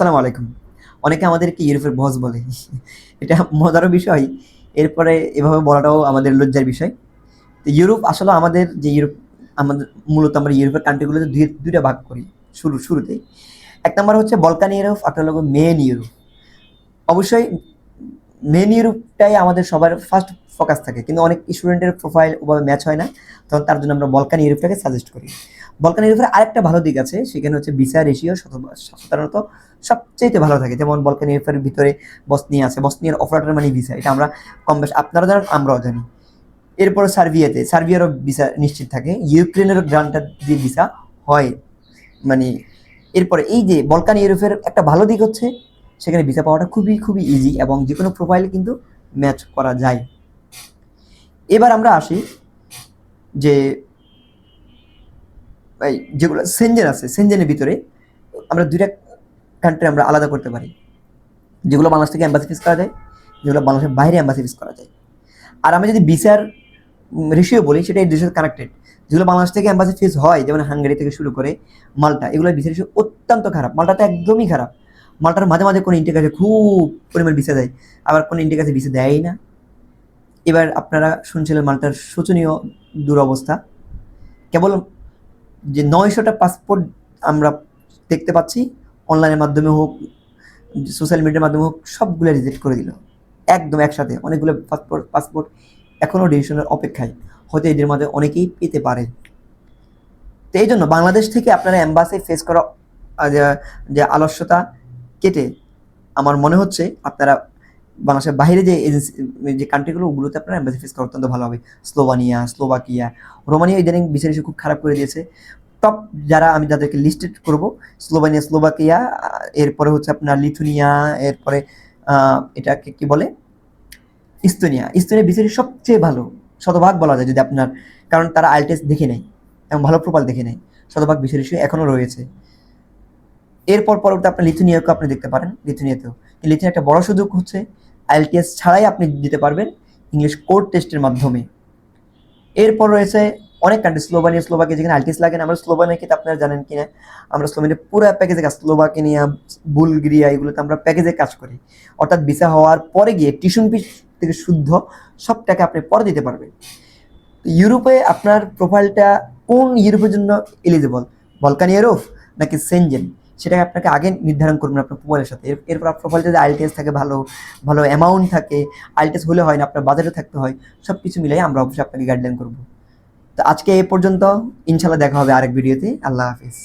আসসালামু আলাইকুম। অনেকে আমাদেরকে ইউরোপের বস বলে। এটা মজারও বিষয়। এরপরে এভাবে বলাটাও আমাদের লজ্জার বিষয়। তো ইউরোপ আসলে আমাদের যে ইউরোপ আমাদের মূলত আমরা ইউরোপের কান্ট্রিগুলোতে ২ টা ভাগ করি শুরুতেই। ১ নাম্বার হচ্ছে বলকান ইউরোপ, আর একটা হলো মেইন ইউরোপ। অবশ্যই মেইন ইউরোপটাই আমাদের সবার ফার্স্ট ফোকাস থাকে। কিন্তু অনেক স্টুডেন্টের প্রোফাইল ওভাবে ম্যাচ হয় না। তখন তার জন্য আমরা বলকান ইউরোপটাকে সাজেস্ট করি। বলকান ইউরোপের আরেকটা ভালো দিক আছে, সেখানে হচ্ছে ভিসা রেশিও সাধারণত সবচাইতে ভালো থাকে। যেমন বলকান ইউরোপের ভিতরে বসনিয়া আছে। বসনিয়ার অপারেটর মানি ভিসা। এটা আমরা কম বেশ আপনারা জানেন, আমরাও জানি। এরপরে সার্বিয়ারও ভিসা নিশ্চিত থাকে। ইউক্রেনেরও গ্রান্টার দিয়ে ভিসা হয়। মানে এরপরে এই যে বলকান ইউরোপের একটা ভালো দিক হচ্ছে সেখানে ভিসা পাওয়াটা খুবই ইজি এবং যেকোনো প্রোফাইলে কিন্তু ম্যাচ করা যায়। এবার আমরা আসি যে যেগুলো সেনজেন আছে, সেনজেনের ভিতরে আমরা ২ টা কান্ট্রি আমরা আলাদা করতে পারি। যেগুলো বাংলাদেশ থেকে এম্বাসি ফিস করা যায়, যেগুলো বাংলাদেশের বাইরে এম্বাসি ফিস করা যায়। আর আমি যদি ভিসার রেশিও বলি, সেটা এই দুটোর সাথে কানেক্টেড। যেগুলো বাংলাদেশ থেকে এম্বাসি ফিস হয়, যেমন হাঙ্গেরি থেকে শুরু করে মাল্টা, এগুলোর ভিসা রেশিও অত্যন্ত খারাপ। মাল্টাটা একদমই খারাপ। মাল্টার মাঝে কোনো ইন্টেক আছে, খুব পরিমাণ ভিসা দেয়, আবার কোনো ইন্টেক আছে ভিসা দেয়ই না। এবার আপনারা শুনছিলেন মাল্টার শোচনীয় দুরবস্থা। কেবল যে ৯০০টা পাসপোর্ট আমরা দেখতে পাচ্ছি, অনলাইনের মাধ্যমে হোক, সোশ্যাল মিডিয়ার মাধ্যমে হোক, সবগুলো রিজেক্ট করে দিল একদম একসাথে। অনেকগুলো পাসপোর্ট এখনও ডিসিশনের অপেক্ষায়, হয়তো এদের মধ্যে অনেকেই পেতে পারে। তো এই জন্য বাংলাদেশ থেকে আপনারা এম্বাসি ফেস করা যে আলস্যতা কেটে আমার মনে হচ্ছে আপনারা বাংলাদেশের বাইরে যে এজেন্সি, যে কান্ট্রিগুলো, ওগুলোতে আপনারা এম্বাসি ফেস করা অত্যন্ত ভালো হবে। স্লোভানিয়া, স্লোভাকিয়া, রোমানিয়া ইদানিং বিচার খুব খারাপ করে দিয়েছে। টপ যারা আমি যাদেরকে লিস্টেড করব, স্লোভানিয়া, স্লোভাকিয়া, এরপরে হচ্ছে আপনার লিথুনিয়া, এরপরে এটাকে কি বলে, ইস্তোনিয়া বিচার সবচেয়ে ভালো, শতভাগ বলা যায় যদি আপনার, কারণ তারা আইএলটিএস দেখে নেয় এবং ভালো প্রোফাইল দেখে নেয়। শতভাগ বিচার এখনও রয়েছে। এরপর পরবর্তী আপনার লিথুনিয়াকে আপনি দেখতে পারেন। লিথুনিয়া একটা বড় সুযোগ হচ্ছে আইএলটিএস ছাড়াই আপনি দিতে পারবেন ইংলিশ কোর টেস্টের মাধ্যমে। এরপর রয়েছে অনেক কান্ট্রি, স্লোভানিয়া, স্লোভাকিয়া, যেখানে আইএলটিএস লাগে না। আমরা স্লোভানিয়াকে আপনারা জানেন কিনা, আমরা স্লোভানিয়া পুরো প্যাকেজে কাজ, স্লোভাকিয়া, বুলগেরিয়া, এগুলোতে আমরা প্যাকেজে কাজ করি। অর্থাৎ ভিসা হওয়ার পরে গিয়ে টিউশন ফি থেকে শুদ্ধ সব টাকা আপনি পরে দিতে পারবেন। ইউরোপে আপনার প্রোফাইলটা কোন ইউরোপের জন্য এলিজিবল, বলকান ইউরোপ নাকি সেনজেন, সেটা আপনাকে আগে নির্ধারণ করবেন আপনার প্রোফাইলের সাথে। এরপর আপনার প্রোফাইল যদি আইএলটিএস থাকে, ভালো ভালো অ্যামাউন্ট থাকে, আইএলটিএস হলে হয় না, আপনার বাজেটে থাকতে হয়, সব কিছু মিলাই আমরা অবশ্যই আপনাকে গাইডলাইন করবো। তো আজকে এ পর্যন্ত, ইনশাল্লাহ দেখা হবে আরেক ভিডিওতে। আল্লাহ হাফিজ।